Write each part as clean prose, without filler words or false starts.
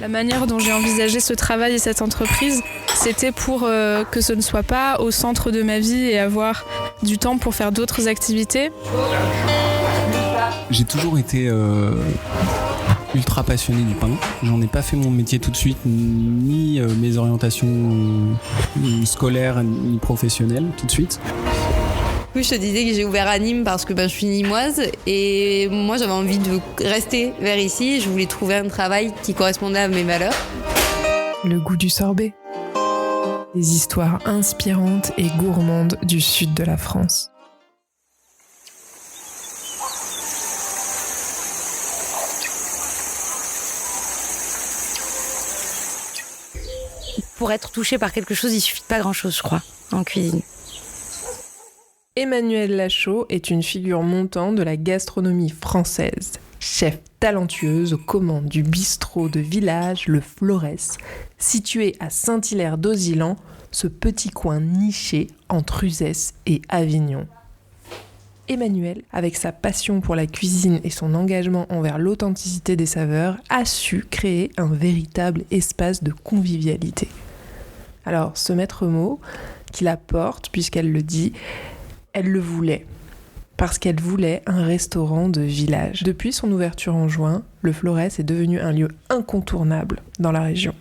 La manière dont j'ai envisagé ce travail et cette entreprise, c'était pour que ce ne soit pas au centre de ma vie et avoir du temps pour faire d'autres activités. J'ai toujours été ultra passionné du pain. J'en ai pas fait mon métier tout de suite, ni mes orientations scolaires, ni professionnelles tout de suite. Oui, je te disais que j'ai ouvert à Nîmes parce que je suis nîmoise et moi j'avais envie de rester vers ici. Je voulais trouver un travail qui correspondait à mes valeurs. Le goût du sorbet. Des histoires inspirantes et gourmandes du sud de la France. Pour être touché par quelque chose, il suffit de pas grand-chose, je crois, en cuisine. Emmanuelle Lachaud est une figure montante de la gastronomie française. Chef talentueuse aux commandes du bistrot de village Le Florès, situé à Saint-Hilaire-d'Auzilan, ce petit coin niché entre Uzès et Avignon. Emmanuelle, avec sa passion pour la cuisine et son engagement envers l'authenticité des saveurs, a su créer un véritable espace de convivialité. Alors, ce maître mot qui la porte, puisqu'elle le dit, elle le voulait. Parce qu'elle voulait un restaurant de village. Depuis son ouverture en juin, le Florès est devenu un lieu incontournable dans la région.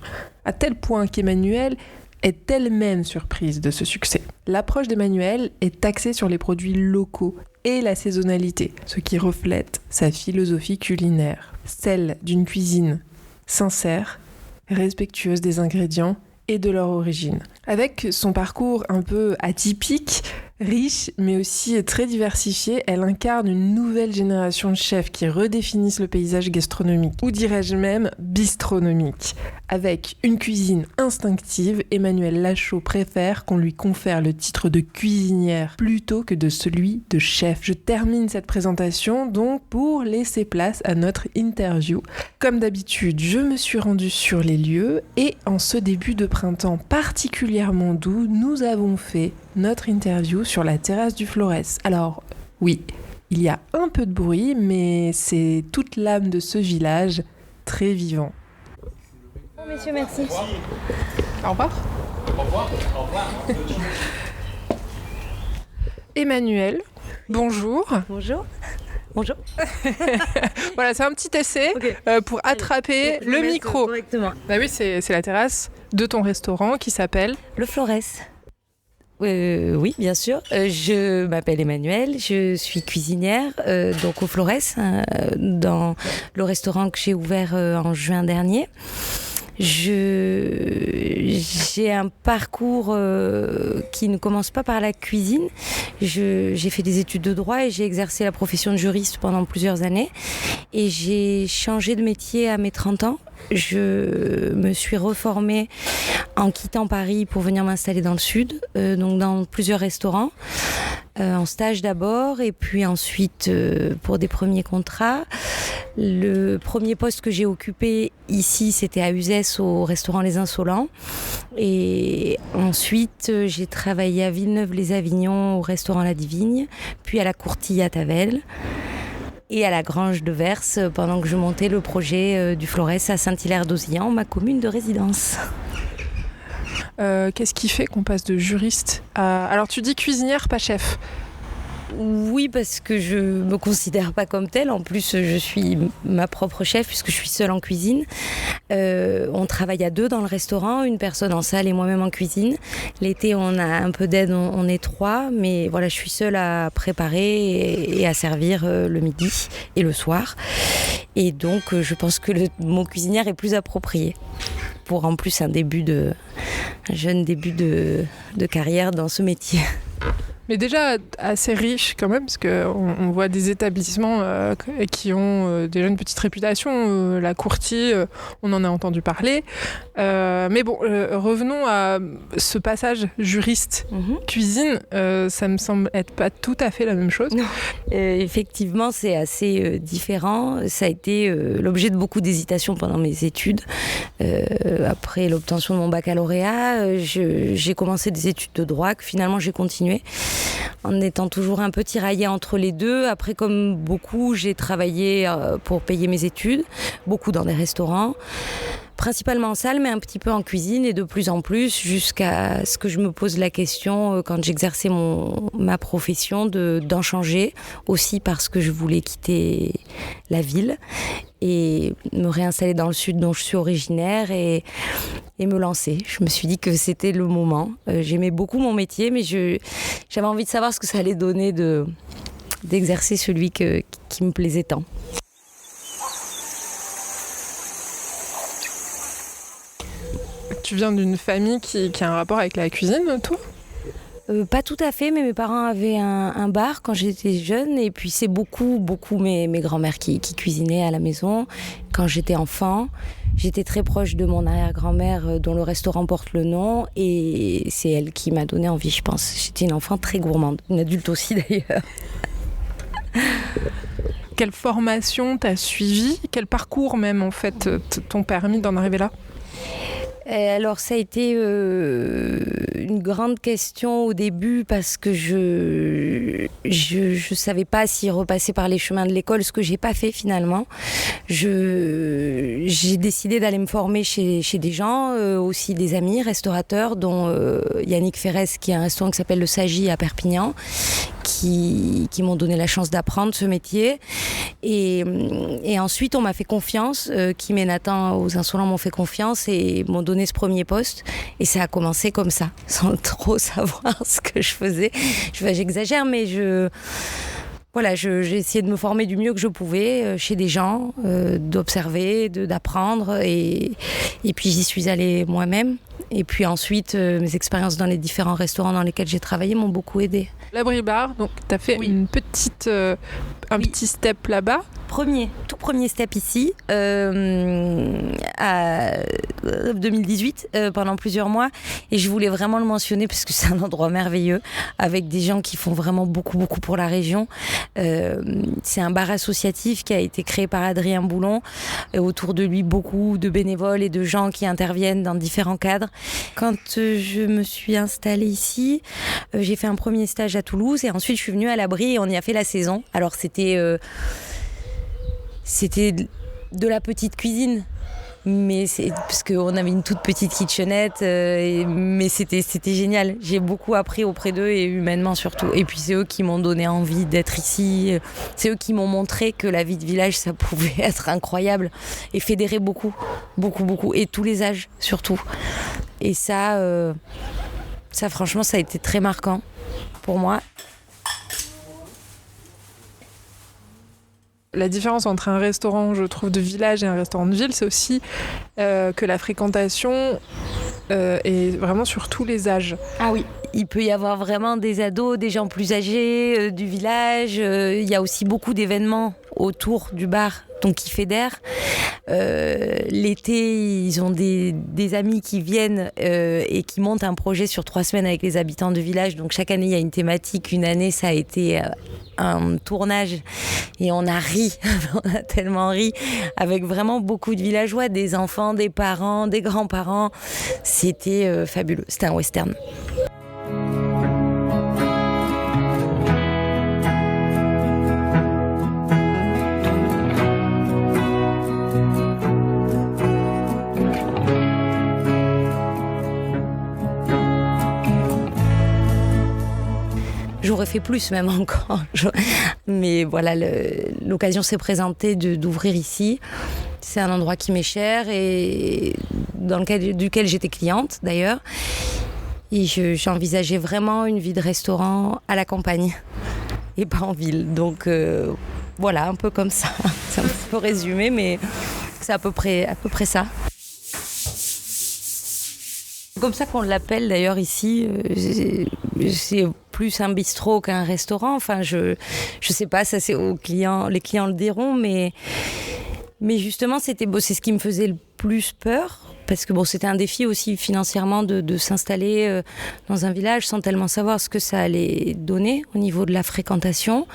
À tel point qu'Emmanuelle est elle-même surprise de ce succès. L'approche d'Emmanuelle est axée sur les produits locaux et la saisonnalité, ce qui reflète sa philosophie culinaire, celle d'une cuisine sincère, respectueuse des ingrédients et de leur origine. Avec son parcours un peu atypique, riche, mais aussi très diversifié, elle incarne une nouvelle génération de chefs qui redéfinissent le paysage gastronomique, ou dirais-je même bistronomique. Avec une cuisine instinctive, Emmanuelle Lachaud préfère qu'on lui confère le titre de cuisinière plutôt que de celui de chef. Je termine cette présentation donc pour laisser place à notre interview. Comme d'habitude, je me suis rendue sur les lieux et en ce début de printemps particulièrement doux, nous avons fait notre interview sur la terrasse du Florès. Alors, oui, il y a un peu de bruit, mais c'est toute l'âme de ce village, très vivant. Bon, messieurs, merci. Au revoir. Au revoir. Emmanuelle, bonjour. Bonjour. Bonjour. Voilà, c'est un petit essai pour attraper le micro. Correctement. Bah oui, c'est la terrasse de ton restaurant qui s'appelle Le Florès. Oui, bien sûr. Je m'appelle Emmanuelle, je suis cuisinière donc au Florès, dans le restaurant que j'ai ouvert en juin dernier. J'ai un parcours qui ne commence pas par la cuisine. J'ai fait des études de droit et j'ai exercé la profession de juriste pendant plusieurs années. Et j'ai changé de métier à mes 30 ans. Je me suis reformée en quittant Paris pour venir m'installer dans le sud, donc dans plusieurs restaurants. En stage d'abord et puis ensuite pour des premiers contrats. Le premier poste que j'ai occupé ici, c'était à Uzès au restaurant Les Insolents. Et ensuite, j'ai travaillé à Villeneuve-les-Avignon au restaurant La Divigne, puis à la Courtille à Tavel et à la Grange de Vers pendant que je montais le projet du Florès à Saint-Hilaire-d'Auzilan, ma commune de résidence. Qu'est-ce qui fait qu'on passe de juriste à... Alors tu dis cuisinière, pas chef. Oui, parce que je me considère pas comme telle. En plus, je suis ma propre chef puisque je suis seule en cuisine. On travaille à deux dans le restaurant, une personne en salle et moi-même en cuisine. L'été, on a un peu d'aide, on est trois, mais voilà, je suis seule à préparer et à servir le midi et le soir. Et donc, je pense que le mot cuisinière est plus approprié pour en plus un jeune début de carrière dans ce métier. Mais déjà assez riche quand même, parce qu'on voit des établissements qui ont déjà une petite réputation. La Courtille, on en a entendu parler. Mais bon, revenons à ce passage juriste-cuisine. Ça me semble être pas tout à fait la même chose. Effectivement, c'est assez différent. Ça a été l'objet de beaucoup d'hésitations pendant mes études. Après l'obtention de mon baccalauréat, j'ai commencé des études de droit que finalement j'ai continué. En étant toujours un peu tiraillée entre les deux. Après, comme beaucoup, j'ai travaillé pour payer mes études, beaucoup dans des restaurants, principalement en salle, mais un petit peu en cuisine et de plus en plus, jusqu'à ce que je me pose la question, quand j'exerçais ma profession, d'en changer, aussi parce que je voulais quitter la ville et me réinstaller dans le sud dont je suis originaire et me lancer. Je me suis dit que c'était le moment. J'aimais beaucoup mon métier, mais j'avais envie de savoir ce que ça allait donner d'exercer celui qui me plaisait tant. Tu viens d'une famille qui a un rapport avec la cuisine, toi ? Pas tout à fait, mais mes parents avaient un bar quand j'étais jeune. Et puis c'est beaucoup mes grands-mères qui cuisinaient à la maison. Quand j'étais enfant, j'étais très proche de mon arrière-grand-mère dont le restaurant porte le nom. Et c'est elle qui m'a donné envie, je pense. J'étais une enfant très gourmande, une adulte aussi d'ailleurs. Quelle formation t'as suivi ? Quel parcours même en fait t'ont permis d'en arriver là ? Alors ça a été une grande question au début parce que je savais pas si repasser par les chemins de l'école, ce que j'ai pas fait finalement. J'ai décidé d'aller me former chez des gens, aussi des amis restaurateurs, dont Yannick Ferrez qui a un restaurant qui s'appelle le Sagi à Perpignan, qui m'ont donné la chance d'apprendre ce métier. Et ensuite, on m'a fait confiance. Kim et Nathan aux Insolents m'ont fait confiance et m'ont donné ce premier poste. Et ça a commencé comme ça, sans trop savoir ce que je faisais. J'exagère, mais j'ai essayé de me former du mieux que je pouvais chez des gens, d'observer, d'apprendre. Et puis, j'y suis allée moi-même. Et puis ensuite, mes expériences dans les différents restaurants dans lesquels j'ai travaillé m'ont beaucoup aidée. L'Abri Bar, donc tu as fait un petit step là-bas. Tout premier step ici, à 2018, pendant plusieurs mois. Et je voulais vraiment le mentionner parce que c'est un endroit merveilleux, avec des gens qui font vraiment beaucoup pour la région. C'est un bar associatif qui a été créé par Adrien Boulon. Autour de lui, beaucoup de bénévoles et de gens qui interviennent dans différents cadres. Quand je me suis installée ici, j'ai fait un premier stage à Toulouse et ensuite je suis venue à l'Abri et on y a fait la saison. Alors c'était de la petite cuisine, mais parce qu'on avait une toute petite kitchenette, mais c'était génial. J'ai beaucoup appris auprès d'eux et humainement surtout. Et puis c'est eux qui m'ont donné envie d'être ici. C'est eux qui m'ont montré que la vie de village, ça pouvait être incroyable et fédérer beaucoup, et tous les âges surtout. Et ça franchement, ça a été très marquant pour moi. La différence entre un restaurant, je trouve, de village et un restaurant de ville, c'est aussi que la fréquentation est vraiment sur tous les âges. Ah oui. Il peut y avoir vraiment des ados, des gens plus âgés du village. Il y a aussi beaucoup d'événements autour du bar, donc qui fédèrent. L'été, ils ont des amis qui viennent et qui montent un projet sur 3 semaines avec les habitants du village. Donc chaque année, il y a une thématique. Une année, ça a été un tournage et on a ri, on a tellement ri, avec vraiment beaucoup de villageois, des enfants, des parents, des grands-parents. C'était fabuleux. C'était un western. J'aurais fait plus même encore. Mais voilà, l'occasion s'est présentée d'ouvrir ici. C'est un endroit qui m'est cher et duquel j'étais cliente d'ailleurs. Et j'envisageais vraiment une vie de restaurant à la campagne et pas en ville. Donc voilà, un peu comme ça. C'est un peu résumé, mais c'est à peu près ça. Comme ça qu'on l'appelle d'ailleurs ici, c'est plus un bistrot qu'un restaurant. Enfin, je sais pas, ça c'est aux clients, les clients le diront, mais justement c'est ce qui me faisait le plus peur, parce que c'était un défi aussi financièrement de s'installer dans un village sans tellement savoir ce que ça allait donner au niveau de la fréquentation.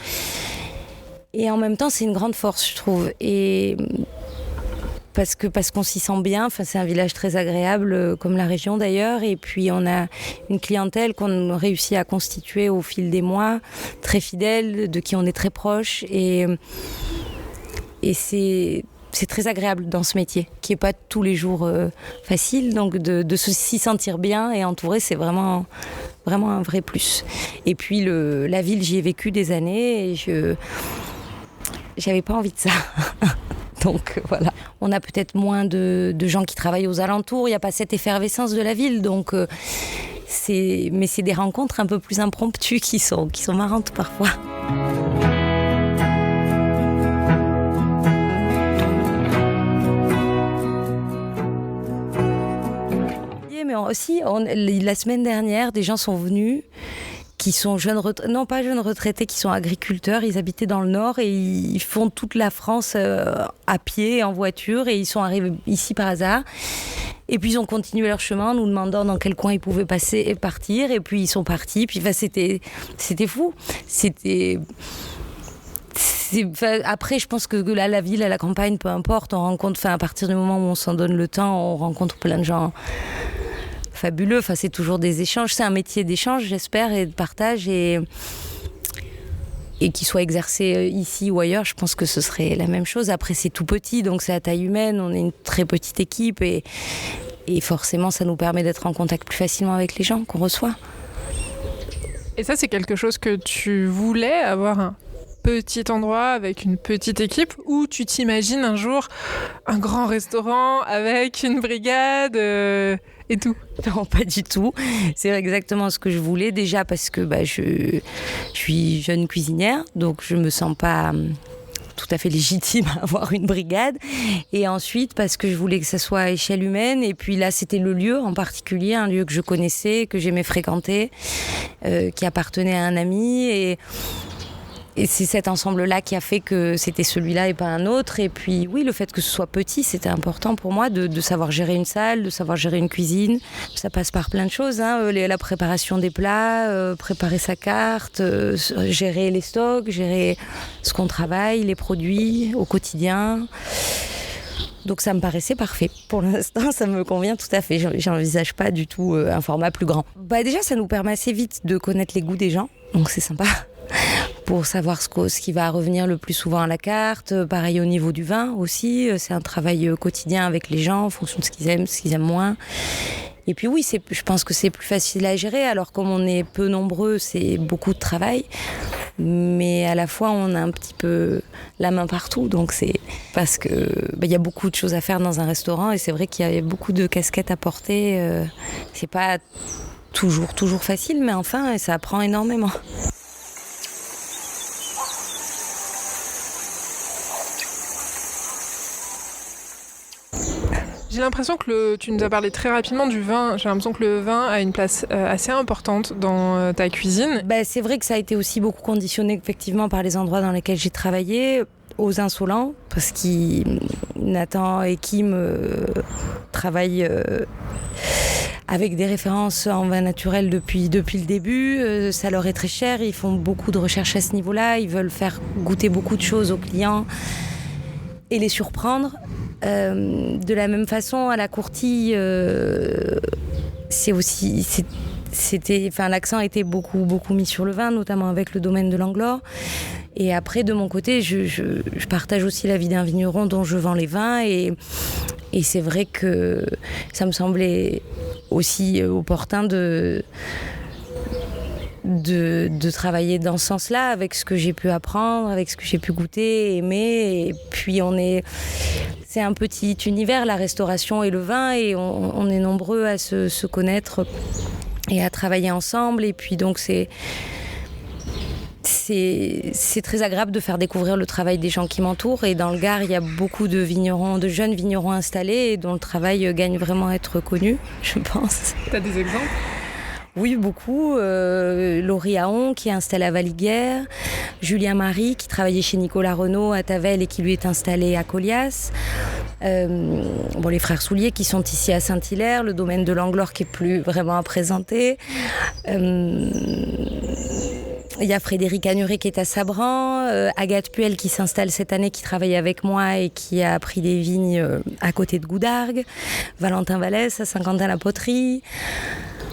Et en même temps, c'est une grande force, je trouve. Et parce qu'on s'y sent bien. Enfin, c'est un village très agréable, comme la région d'ailleurs. Et puis, on a une clientèle qu'on réussit à constituer au fil des mois, très fidèle, de qui on est très proche. Et c'est c'est très agréable dans ce métier, qui n'est pas tous les jours facile. Donc de s'y sentir bien et entouré, c'est vraiment un vrai plus. Et puis la ville, j'y ai vécu des années et j'avais pas envie de ça. Donc voilà, on a peut-être moins de gens qui travaillent aux alentours, il n'y a pas cette effervescence de la ville, donc c'est des rencontres un peu plus impromptues qui sont marrantes parfois. Mais aussi, la semaine dernière, des gens sont venus qui sont pas jeunes retraités, qui sont agriculteurs. Ils habitaient dans le Nord et ils font toute la France à pied, en voiture, et ils sont arrivés ici par hasard. Et puis ils ont continué leur chemin en nous demandant dans quel coin ils pouvaient passer et partir. Et puis ils sont partis. Puis c'était fou. Après, je pense que là, la ville, à la campagne, peu importe, on rencontre, à partir du moment où on s'en donne le temps, on rencontre plein de gens fabuleux. C'est toujours des échanges. C'est un métier d'échange, j'espère, et de partage. Et qu'il soit exercé ici ou ailleurs, je pense que ce serait la même chose. Après, c'est tout petit, donc c'est à taille humaine. On est une très petite équipe et forcément, ça nous permet d'être en contact plus facilement avec les gens qu'on reçoit. Et ça, c'est quelque chose que tu voulais, avoir un petit endroit avec une petite équipe, ou tu t'imagines un jour un grand restaurant avec une brigade et tout? Non, pas du tout. C'est exactement ce que je voulais, déjà parce que je suis jeune cuisinière, donc je me sens pas tout à fait légitime à avoir une brigade, et ensuite parce que je voulais que ça soit à échelle humaine, et puis là c'était le lieu en particulier, un lieu que je connaissais, que j'aimais fréquenter, qui appartenait à un ami, et c'est cet ensemble-là qui a fait que c'était celui-là et pas un autre. Et puis oui, le fait que ce soit petit, c'était important pour moi de savoir gérer une salle, de savoir gérer une cuisine. Ça passe par plein de choses, la préparation des plats, préparer sa carte, gérer les stocks, gérer ce qu'on travaille, les produits au quotidien. Donc ça me paraissait parfait. Pour l'instant, ça me convient tout à fait. J'envisage pas du tout un format plus grand. Déjà, ça nous permet assez vite de connaître les goûts des gens, donc c'est sympa. Pour savoir ce qui va revenir le plus souvent à la carte. Pareil au niveau du vin aussi, c'est un travail quotidien avec les gens en fonction de ce qu'ils aiment moins. Et puis oui, je pense que c'est plus facile à gérer, alors comme on est peu nombreux, c'est beaucoup de travail. Mais à la fois, on a un petit peu la main partout, donc c'est parce que y a beaucoup de choses à faire dans un restaurant, et c'est vrai qu'il y a beaucoup de casquettes à porter. C'est pas toujours facile, mais enfin, ça apprend énormément. J'ai l'impression que tu nous as parlé très rapidement du vin. J'ai l'impression que le vin a une place assez importante dans ta cuisine. C'est vrai que ça a été aussi beaucoup conditionné effectivement par les endroits dans lesquels j'ai travaillé. Aux Insolents, parce que Nathan et Kim travaillent avec des références en vin naturel depuis le début. Ça leur est très cher, ils font beaucoup de recherches à ce niveau-là, ils veulent faire goûter beaucoup de choses aux clients et les surprendre. De la même façon, à la Courtille, l'accent était beaucoup mis sur le vin, notamment avec le domaine de l'Anglore. Et après, de mon côté, je partage aussi la vie d'un vigneron dont je vends les vins. Et c'est vrai que ça me semblait aussi opportun de travailler dans ce sens-là, avec ce que j'ai pu apprendre, avec ce que j'ai pu goûter, aimer. Et puis c'est un petit univers, la restauration et le vin, et on est nombreux à se connaître et à travailler ensemble. Et puis donc c'est très agréable de faire découvrir le travail des gens qui m'entourent. Et dans le Gard, il y a beaucoup de jeunes vignerons installés, et dont le travail gagne vraiment à être connu, je pense. T'as des exemples ? Oui, beaucoup. Laurie Aon, qui est installée à Valiguière. Julien Marie, qui travaillait chez Nicolas Renaud à Tavel et qui lui est installé à Colias. Les frères Soulier, qui sont ici à Saint-Hilaire. Le domaine de l'Anglore, qui est plus vraiment à présenter. Il y a Frédéric Agnuret qui est à Sabran, Agathe Puel qui s'installe cette année, qui travaille avec moi et qui a pris des vignes à côté de Goudargues, Valentin Vallès à Saint-Quentin-la-Poterie.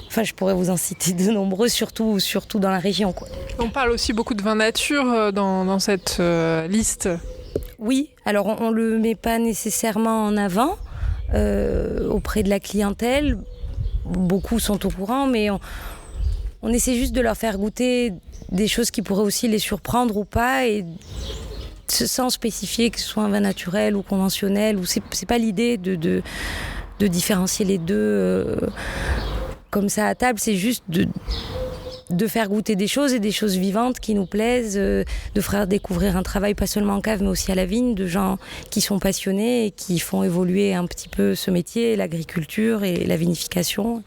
Enfin, je pourrais vous en citer de nombreux, surtout dans la région, quoi. On parle aussi beaucoup de vin nature dans cette liste. Oui, alors on le met pas nécessairement en avant auprès de la clientèle. Beaucoup sont au courant, mais on essaie juste de leur faire goûter des choses qui pourraient aussi les surprendre ou pas, et sans spécifier que ce soit un vin naturel ou conventionnel. Ou c'est pas l'idée de différencier les deux comme ça à table, c'est juste de faire goûter des choses et des choses vivantes qui nous plaisent, de faire découvrir un travail pas seulement en cave mais aussi à la vigne, de gens qui sont passionnés et qui font évoluer un petit peu ce métier, l'agriculture et la vinification.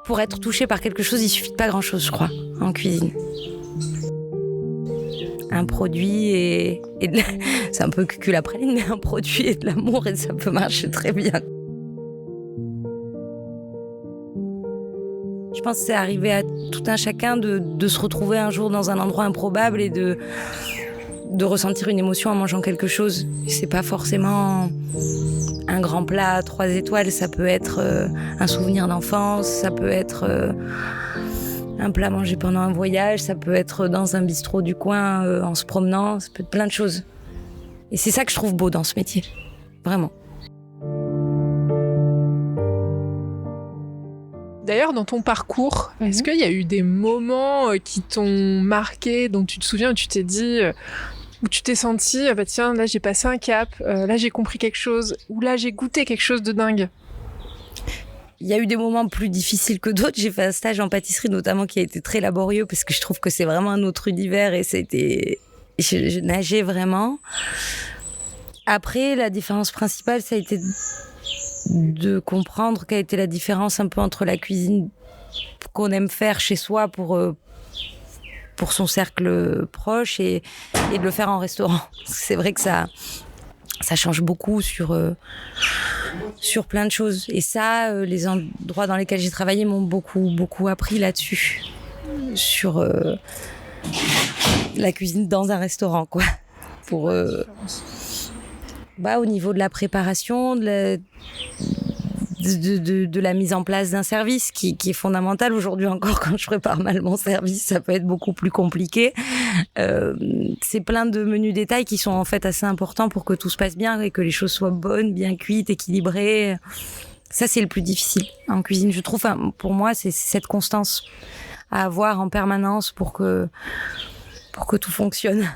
Pour être touché par quelque chose, il suffit de pas grand-chose, je crois, en cuisine. Un produit et c'est un peu cucul après ligne, mais un produit et de l'amour, et ça peut marcher très bien. Je pense que c'est arrivé à tout un chacun de se retrouver un jour dans un endroit improbable et de ressentir une émotion en mangeant quelque chose. C'est pas forcément un grand plat à 3 étoiles, ça peut être un souvenir d'enfance, ça peut être un plat mangé pendant un voyage, ça peut être dans un bistrot du coin en se promenant, ça peut être plein de choses. Et c'est ça que je trouve beau dans ce métier, vraiment. D'ailleurs, dans ton parcours, est-ce qu'il y a eu des moments qui t'ont marqué, dont tu te souviens, où tu t'es dit, où tu t'es senti, bah tiens, là j'ai passé un cap, là j'ai compris quelque chose, ou là j'ai goûté quelque chose de dingue? Il y a eu des moments plus difficiles que d'autres. J'ai fait un stage en pâtisserie notamment qui a été très laborieux parce que je trouve que c'est vraiment un autre univers et je nageais vraiment. Après, la différence principale, ça a été de comprendre quelle était la différence un peu entre la cuisine qu'on aime faire chez soi pour son cercle proche et de le faire en restaurant. C'est vrai que ça change beaucoup sur plein de choses. Et ça, les endroits dans lesquels j'ai travaillé m'ont beaucoup appris là-dessus. Sur la cuisine dans un restaurant, quoi. Pour, au niveau de la préparation, de la mise en place d'un service qui est fondamental. Aujourd'hui encore, quand je prépare mal mon service, ça peut être beaucoup plus compliqué. C'est plein de menus détails qui sont en fait assez importants pour que tout se passe bien et que les choses soient bonnes, bien cuites, équilibrées. Ça, c'est le plus difficile en cuisine, je trouve. Enfin, pour moi, c'est cette constance à avoir en permanence pour que tout fonctionne.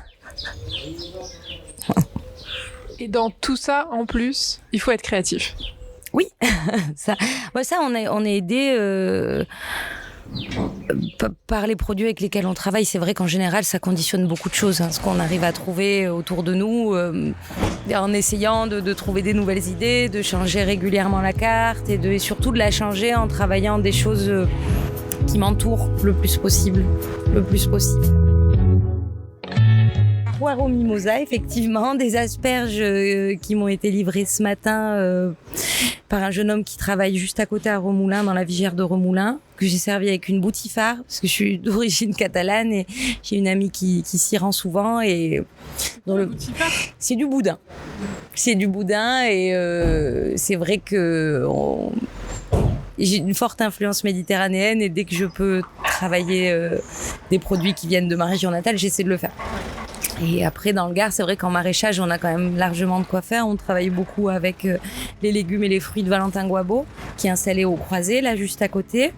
Et dans tout ça, en plus, il faut être créatif. Oui, ça on est aidé par les produits avec lesquels on travaille. C'est vrai qu'en général, ça conditionne beaucoup de choses, ce qu'on arrive à trouver autour de nous, en essayant de trouver des nouvelles idées, de changer régulièrement la carte et surtout de la changer en travaillant des choses qui m'entourent le plus possible. Poireaux mimosa, effectivement, des asperges qui m'ont été livrées ce matin par un jeune homme qui travaille juste à côté à Remoulins, dans la Vigère de Remoulins, que j'ai servi avec une boutifare, parce que je suis d'origine catalane et j'ai une amie qui s'y rend souvent. Et c'est du boudin. C'est du boudin et c'est vrai que j'ai une forte influence méditerranéenne et dès que je peux travailler des produits qui viennent de ma région natale, j'essaie de le faire. Et après, dans le Gard, c'est vrai qu'en maraîchage, on a quand même largement de quoi faire. On travaille beaucoup avec les légumes et les fruits de Valentin Guabo, qui est installé au Croisé, là, juste à côté.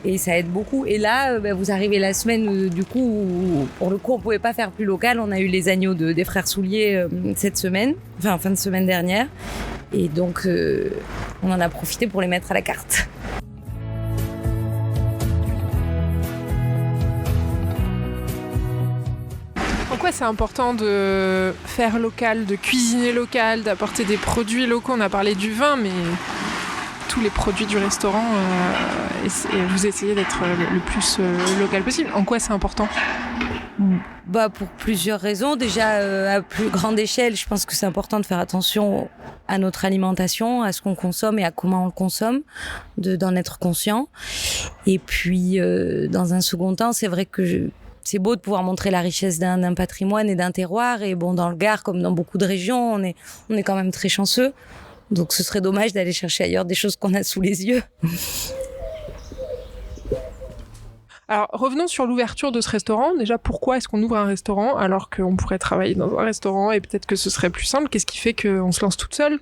Et ça aide beaucoup. Et là, vous arrivez la semaine, du coup, où, pour le coup, on pouvait pas faire plus local. On a eu les agneaux des frères Soulier cette semaine, enfin, fin de semaine dernière. Et donc, on en a profité pour les mettre à la carte. Pourquoi c'est important de faire local, de cuisiner local, d'apporter des produits locaux? On a parlé du vin, mais tous les produits du restaurant, vous essayez d'être le plus local possible. En quoi c'est important? Pour plusieurs raisons. Déjà, à plus grande échelle, je pense que c'est important de faire attention à notre alimentation, à ce qu'on consomme et à comment on le consomme, d'en être conscient. Et puis, dans un second temps, c'est vrai que c'est beau de pouvoir montrer la richesse d'un patrimoine et d'un terroir. Et bon, dans le Gard, comme dans beaucoup de régions, on est quand même très chanceux. Donc, ce serait dommage d'aller chercher ailleurs des choses qu'on a sous les yeux. Alors, revenons sur l'ouverture de ce restaurant. Déjà, pourquoi est-ce qu'on ouvre un restaurant alors qu'on pourrait travailler dans un restaurant et peut-être que ce serait plus simple? Qu'est-ce qui fait qu'on se lance toute seule?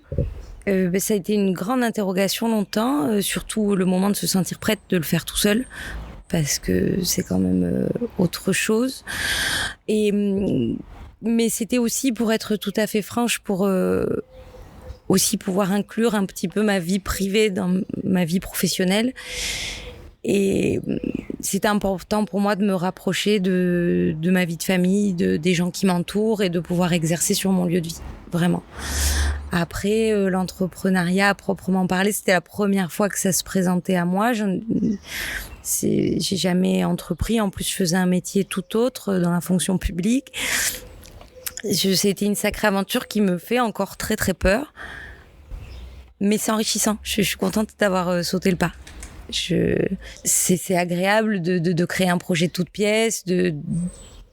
Ça a été une grande interrogation longtemps, surtout le moment de se sentir prête de le faire tout seul, parce que c'est quand même autre chose. Mais c'était aussi, pour être tout à fait franche, pour aussi pouvoir inclure un petit peu ma vie privée dans ma vie professionnelle. Et c'était important pour moi de me rapprocher de ma vie de famille, des gens qui m'entourent et de pouvoir exercer sur mon lieu de vie, vraiment. Après, l'entrepreneuriat à proprement parler, c'était la première fois que ça se présentait à moi. J'ai jamais entrepris. En plus, je faisais un métier tout autre dans la fonction publique. C'était une sacrée aventure qui me fait encore très très peur. Mais c'est enrichissant. Je suis contente d'avoir sauté le pas. C'est agréable de créer un projet de toute pièce,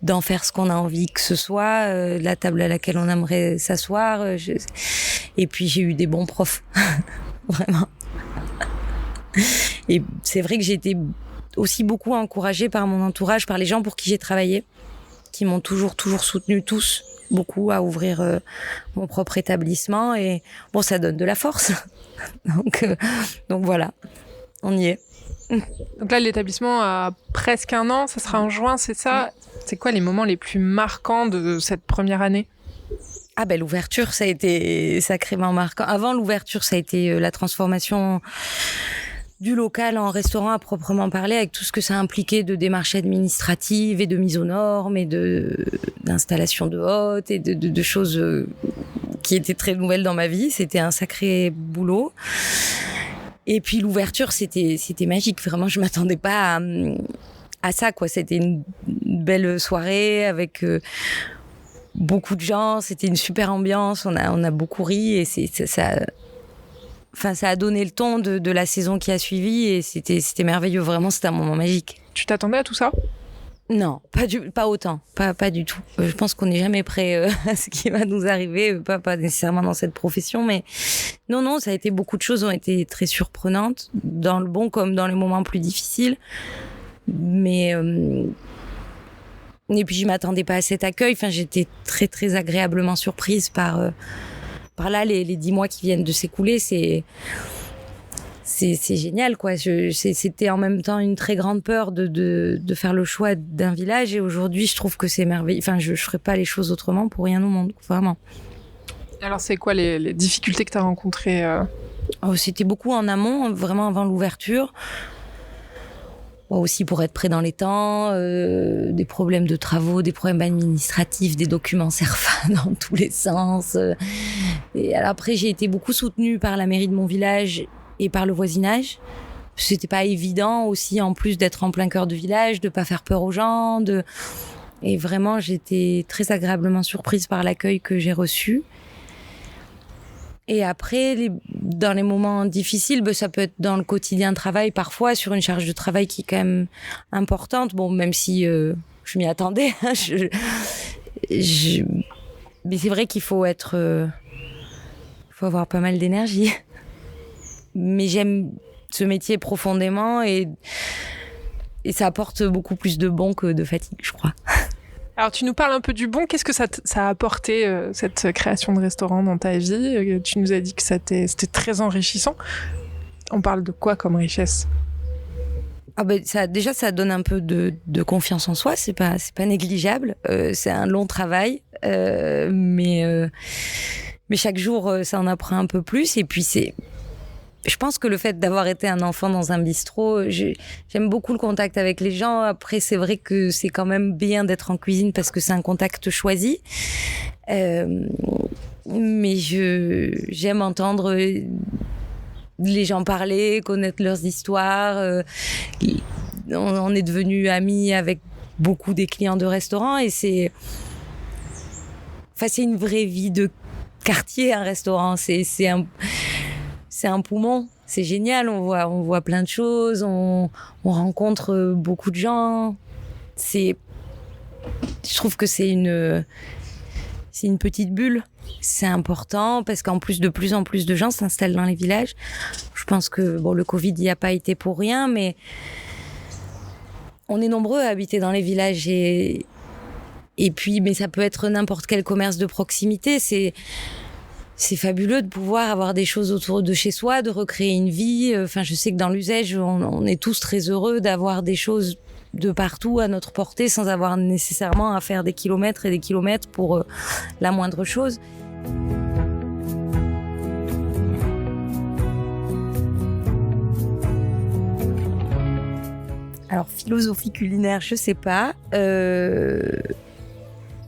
d'en faire ce qu'on a envie que ce soit, la table à laquelle on aimerait s'asseoir. Et puis j'ai eu des bons profs, vraiment. Et c'est vrai que j'ai été aussi beaucoup encouragée par mon entourage, par les gens pour qui j'ai travaillé, qui m'ont toujours soutenue tous, beaucoup à ouvrir mon propre établissement. Et bon, ça donne de la force. Donc voilà, on y est. Donc là, l'établissement a presque 1 an, ça sera en juin, c'est ça? C'est quoi les moments les plus marquants de cette première année? Ah ben l'ouverture, ça a été sacrément marquant. Avant l'ouverture, ça a été la transformation du local en restaurant à proprement parler, avec tout ce que ça impliquait de démarches administratives et de mise aux normes et d'installation de hôtes et de choses qui étaient très nouvelles dans ma vie. C'était un sacré boulot. Et puis l'ouverture, c'était magique. Vraiment, je m'attendais pas à ça, quoi. C'était une belle soirée avec beaucoup de gens. C'était une super ambiance. On a beaucoup ri et ça a donné le ton de la saison qui a suivi et c'était merveilleux. Vraiment, c'était un moment magique. Tu t'attendais à tout ça? Non, pas autant, pas du tout. Je pense qu'on n'est jamais prêt à ce qui va nous arriver, pas nécessairement dans cette profession, mais non, ça a été, beaucoup de choses ont été très surprenantes, dans le bon comme dans les moments plus difficiles. Mais et puis je m'attendais pas à cet accueil. Enfin, j'étais très très agréablement surprise par là les 10 mois qui viennent de s'écouler. C'est génial, quoi. C'était en même temps une très grande peur de faire le choix d'un village, et aujourd'hui je trouve que c'est merveilleux. Enfin, je ferais pas les choses autrement pour rien au monde, vraiment. Alors c'est quoi les difficultés que tu as rencontrées? C'était beaucoup en amont, vraiment avant l'ouverture. Aussi pour être prêt dans les temps, des problèmes de travaux, des problèmes administratifs, des documents CERFA dans tous les sens. Et alors après, j'ai été beaucoup soutenue par la mairie de mon village et par le voisinage. C'était pas évident aussi, en plus d'être en plein cœur de village, de pas faire peur aux gens. Et vraiment, j'étais très agréablement surprise par l'accueil que j'ai reçu. Et après, dans les moments difficiles, ça peut être dans le quotidien de travail, parfois, sur une charge de travail qui est quand même importante. Bon, même si je m'y attendais. Mais c'est vrai qu'il faut faut avoir pas mal d'énergie. Mais j'aime ce métier profondément et ça apporte beaucoup plus de bon que de fatigue, je crois. Alors, tu nous parles un peu du bon. Qu'est-ce que ça a apporté, cette création de restaurant dans ta vie? Tu nous as dit que c'était très enrichissant. On parle de quoi comme richesse? Déjà, ça donne un peu de confiance en soi. C'est pas négligeable. C'est un long travail. Mais chaque jour, ça en apprend un peu plus. Et puis, je pense que le fait d'avoir été un enfant dans un bistrot, j'aime beaucoup le contact avec les gens. Après, c'est vrai que c'est quand même bien d'être en cuisine parce que c'est un contact choisi. Mais j'aime entendre les gens parler, connaître leurs histoires. On est devenus amis avec beaucoup des clients de restaurants et c'est une vraie vie de quartier, un restaurant. C'est un poumon, c'est génial, on voit plein de choses, on rencontre beaucoup de gens. Je trouve que c'est une petite bulle. C'est important parce qu'en plus, de plus en plus de gens s'installent dans les villages. Je pense que le Covid n'y a pas été pour rien, mais on est nombreux à habiter dans les villages et puis, mais ça peut être n'importe quel commerce de proximité. C'est fabuleux de pouvoir avoir des choses autour de chez soi, de recréer une vie. Enfin, je sais que dans l'Uzège, on est tous très heureux d'avoir des choses de partout à notre portée sans avoir nécessairement à faire des kilomètres et des kilomètres pour la moindre chose. Alors, philosophie culinaire, je sais pas.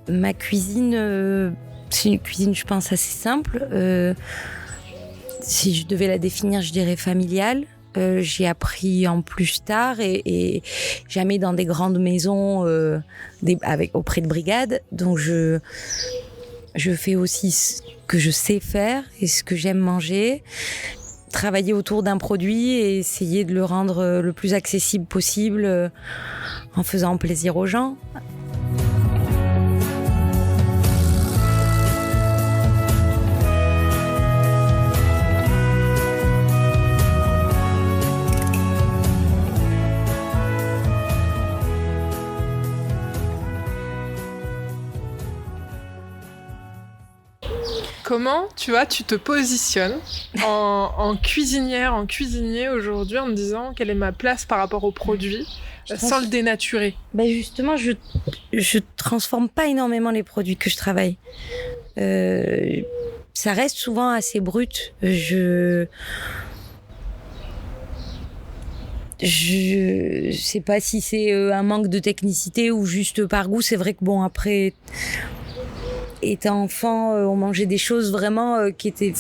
Ma cuisine, c'est une cuisine, je pense, assez simple. Si je devais la définir, je dirais familiale. J'ai appris en plus tard et jamais dans des grandes maisons auprès de brigades. Donc, je fais aussi ce que je sais faire et ce que j'aime manger. Travailler autour d'un produit et essayer de le rendre le plus accessible possible en faisant plaisir aux gens. Comment, tu vois, tu te positionnes en cuisinière, en cuisinier aujourd'hui en te disant quelle est ma place par rapport au produit sans le dénaturer? Ben justement, je transforme pas énormément les produits que je travaille. Ça reste souvent assez brut. Je sais pas si c'est un manque de technicité ou juste par goût. C'est vrai que bon, après, étant enfant, on mangeait des choses vraiment qui étaient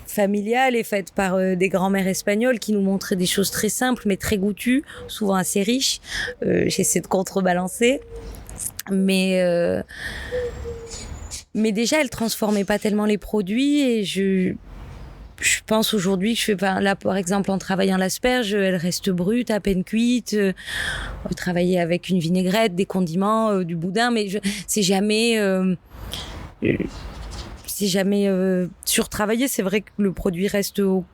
familiales et faites par des grands-mères espagnoles qui nous montraient des choses très simples mais très goûtues, souvent assez riches. J'essaie de contrebalancer. Mais déjà, elles transformaient pas tellement les produits et je pense aujourd'hui que je fais pas, là par exemple en travaillant l'asperge, elle reste brute, à peine cuite. Travailler avec une vinaigrette, des condiments, du boudin, mais c'est jamais surtravaillé. C'est vrai que le produit reste au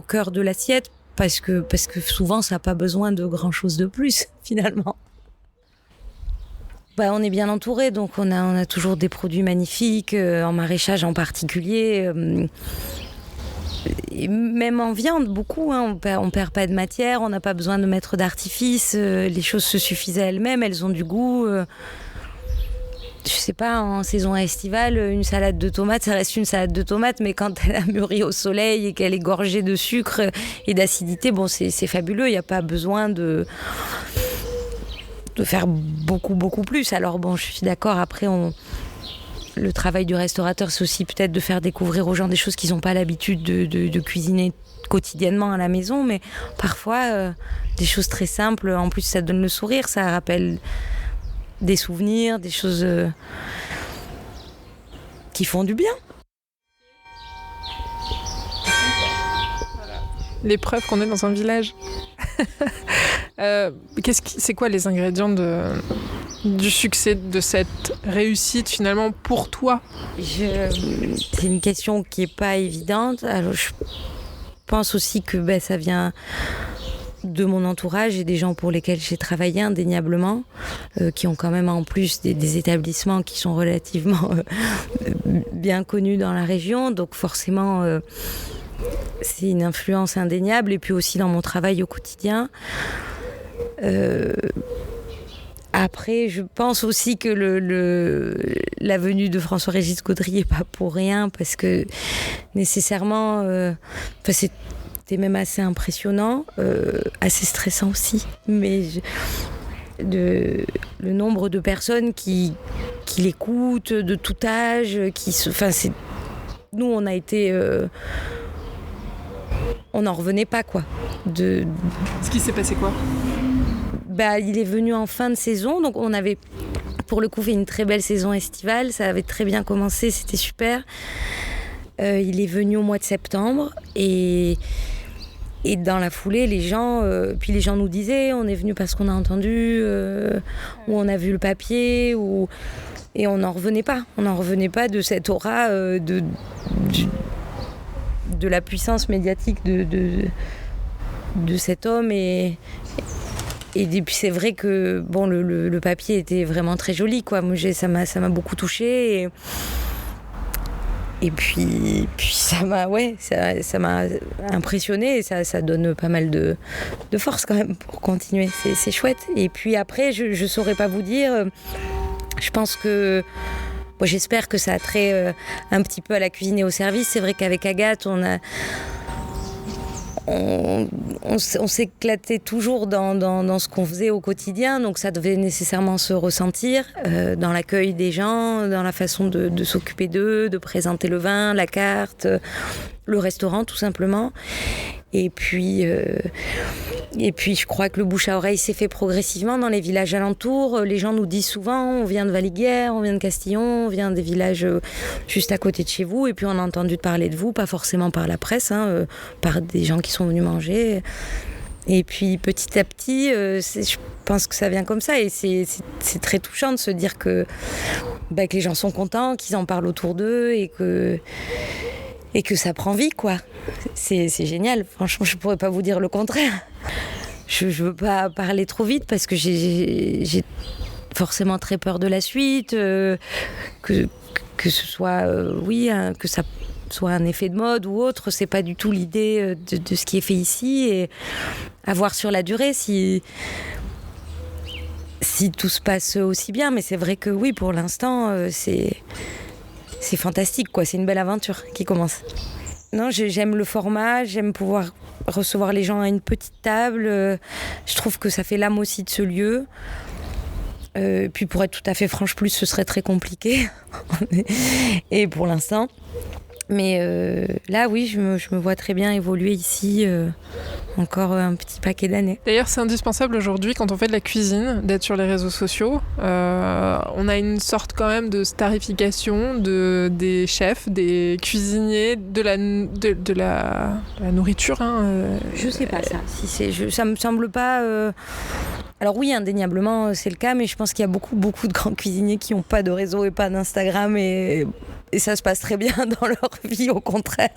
cœur de l'assiette parce que souvent ça n'a pas besoin de grand chose de plus finalement. Bah, on est bien entouré, donc on a toujours des produits magnifiques, en maraîchage en particulier. Et même en viande, beaucoup, hein, on perd pas de matière, on n'a pas besoin de mettre d'artifice, les choses se suffisent à elles-mêmes, elles ont du goût. Je sais pas, en saison estivale, une salade de tomates, ça reste une salade de tomates, mais quand elle a mûri au soleil et qu'elle est gorgée de sucre et d'acidité, bon, c'est fabuleux, il n'y a pas besoin de faire beaucoup plus. Alors bon, je suis d'accord, après le travail du restaurateur, c'est aussi peut-être de faire découvrir aux gens des choses qu'ils n'ont pas l'habitude de cuisiner quotidiennement à la maison, mais parfois des choses très simples, en plus ça donne le sourire, ça rappelle des souvenirs, des choses qui font du bien. Les preuves qu'on est dans un village. C'est quoi les ingrédients du succès de cette réussite finalement pour toi? C'est une question qui est pas évidente. Alors, je pense aussi que ça vient de mon entourage et des gens pour lesquels j'ai travaillé indéniablement, qui ont quand même en plus des établissements qui sont relativement bien connus dans la région, donc forcément c'est une influence indéniable, et puis aussi dans mon travail au quotidien. Après, je pense aussi que la venue de François-Régis Gaudry n'est pas pour rien, parce que nécessairement, c'était même assez impressionnant, assez stressant aussi. Mais le nombre de personnes qui l'écoutent, de tout âge, nous, on a été... on n'en revenait pas, quoi. Ce qui s'est passé quoi? Il est venu en fin de saison, donc on avait pour le coup fait une très belle saison estivale, ça avait très bien commencé, c'était super. Il est venu au mois de septembre et dans la foulée, les gens nous disaient, on est venu parce qu'on a entendu, ou on a vu le papier, et on n'en revenait pas. On n'en revenait pas de cette aura de la puissance médiatique de cet homme et Et puis c'est vrai que bon, le papier était vraiment très joli, quoi. Moi, ça m'a beaucoup touchée. Et puis ça m'a impressionnée et ça donne pas mal de force quand même pour continuer. C'est chouette. Et puis après, je saurais pas vous dire. Je pense que bon, j'espère que ça a trait un petit peu à la cuisine et au service. C'est vrai qu'avec Agathe, on s'éclatait toujours dans ce qu'on faisait au quotidien, donc ça devait nécessairement se ressentir dans l'accueil des gens, dans la façon de s'occuper d'eux, de présenter le vin, la carte, le restaurant tout simplement. Et puis je crois que le bouche à oreille s'est fait progressivement dans les villages alentours. Les gens nous disent souvent, on vient de Valiguière, on vient de Castillon, on vient des villages juste à côté de chez vous. Et puis on a entendu parler de vous, pas forcément par la presse, par des gens qui sont venus manger. Et puis petit à petit, je pense que ça vient comme ça. Et c'est très touchant de se dire que les gens sont contents, qu'ils en parlent autour d'eux et que ça prend vie, quoi. C'est génial. Franchement, je pourrais pas vous dire le contraire. Je veux pas parler trop vite parce que j'ai forcément très peur de la suite, que ce soit, que ça soit un effet de mode ou autre. C'est pas du tout l'idée de ce qui est fait ici. Et à voir sur la durée si tout se passe aussi bien. Mais c'est vrai que oui, pour l'instant, c'est fantastique, quoi. C'est une belle aventure qui commence. Non, j'aime le format, j'aime pouvoir recevoir les gens à une petite table. Je trouve que ça fait l'âme aussi de ce lieu. Puis pour être tout à fait franche, plus ce serait très compliqué. Et pour l'instant. Mais là, oui, je me vois très bien évoluer ici encore un petit paquet d'années. D'ailleurs, c'est indispensable aujourd'hui, quand on fait de la cuisine, d'être sur les réseaux sociaux. On a une sorte quand même de starification des chefs, des cuisiniers, de la nourriture. Je sais pas ça. Ça me semble pas... Alors oui, indéniablement, c'est le cas, mais je pense qu'il y a beaucoup de grands cuisiniers qui n'ont pas de réseau et pas d'Instagram et ça se passe très bien dans leur vie, au contraire.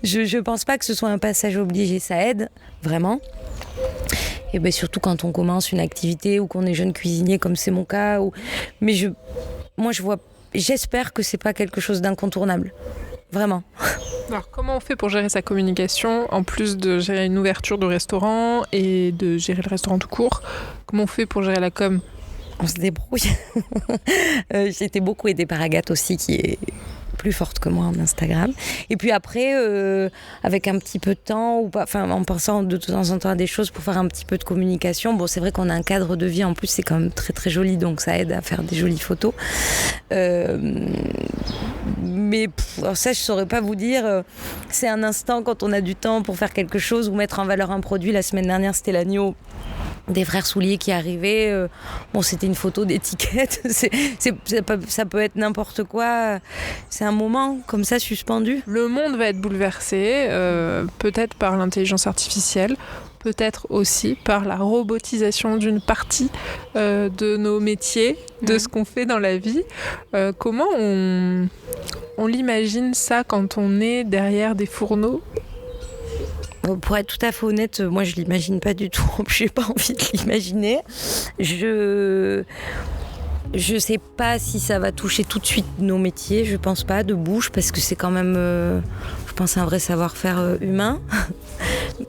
Je pense pas que ce soit un passage obligé, ça aide, vraiment. Et surtout quand on commence une activité ou qu'on est jeune cuisinier, comme c'est mon cas. Mais j'espère que c'est pas quelque chose d'incontournable. Vraiment. Alors, comment on fait pour gérer sa communication, en plus de gérer une ouverture de restaurant et de gérer le restaurant tout court? Comment on fait pour gérer la com? On se débrouille. J'ai été beaucoup aidée par Agathe aussi, qui est plus forte que moi en Instagram. Et puis après, avec un petit peu de temps, en pensant de temps en temps à des choses pour faire un petit peu de communication. Bon, c'est vrai qu'on a un cadre de vie, en plus, c'est quand même très très joli, donc ça aide à faire des jolies photos. Mais ça, je saurais pas vous dire. C'est un instant quand on a du temps pour faire quelque chose ou mettre en valeur un produit. La semaine dernière, c'était l'agneau des frères Souliers qui arrivait. C'était une photo d'étiquette. Ça peut être n'importe quoi. C'est un moment comme ça suspendu. Le monde va être bouleversé, peut-être par l'intelligence artificielle, peut-être aussi par la robotisation d'une partie de nos métiers, de ce qu'on fait dans la vie. Comment on l'imagine ça quand on est derrière des fourneaux ? Pour être tout à fait honnête, moi je l'imagine pas du tout. J'ai pas envie de l'imaginer. Je sais pas si ça va toucher tout de suite nos métiers. Je pense pas, de bouche, parce que c'est quand même, je pense, un vrai savoir-faire humain.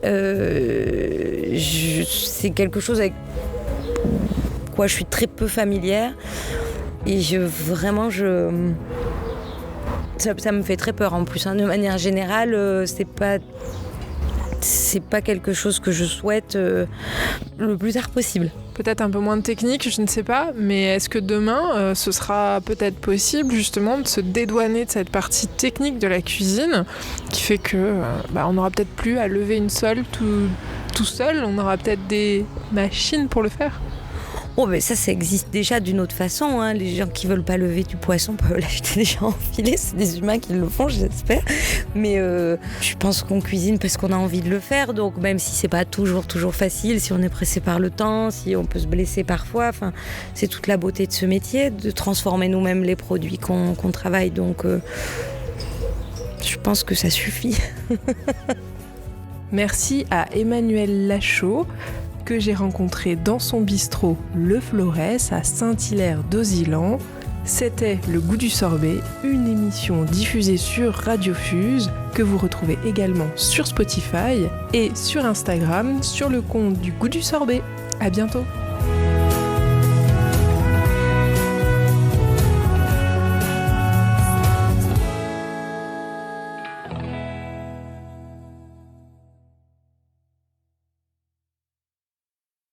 C'est quelque chose avec quoi je suis très peu familière. Et ça me fait très peur en plus. De manière générale, c'est pas quelque chose que je souhaite le plus tard possible. Peut-être un peu moins de technique, je ne sais pas, mais est-ce que demain, ce sera peut-être possible justement de se dédouaner de cette partie technique de la cuisine qui fait que on n'aura peut-être plus à lever une sole tout seul, on aura peut-être des machines pour le faire? Ça existe déjà d'une autre façon. Les gens qui veulent pas lever du poisson peuvent l'acheter déjà en filet. C'est des humains qui le font, j'espère. Mais je pense qu'on cuisine parce qu'on a envie de le faire. Donc même si c'est pas toujours facile, si on est pressé par le temps, si on peut se blesser parfois, c'est toute la beauté de ce métier, de transformer nous-mêmes les produits qu'on travaille. Donc je pense que ça suffit. Merci à Emmanuelle Lachaud, que j'ai rencontré dans son bistrot Le Florès à Saint-Hilaire-d'Auzilan. C'était Le Goût du Sorbet, une émission diffusée sur Radio Fuse que vous retrouvez également sur Spotify et sur Instagram sur le compte du Goût du Sorbet. À bientôt.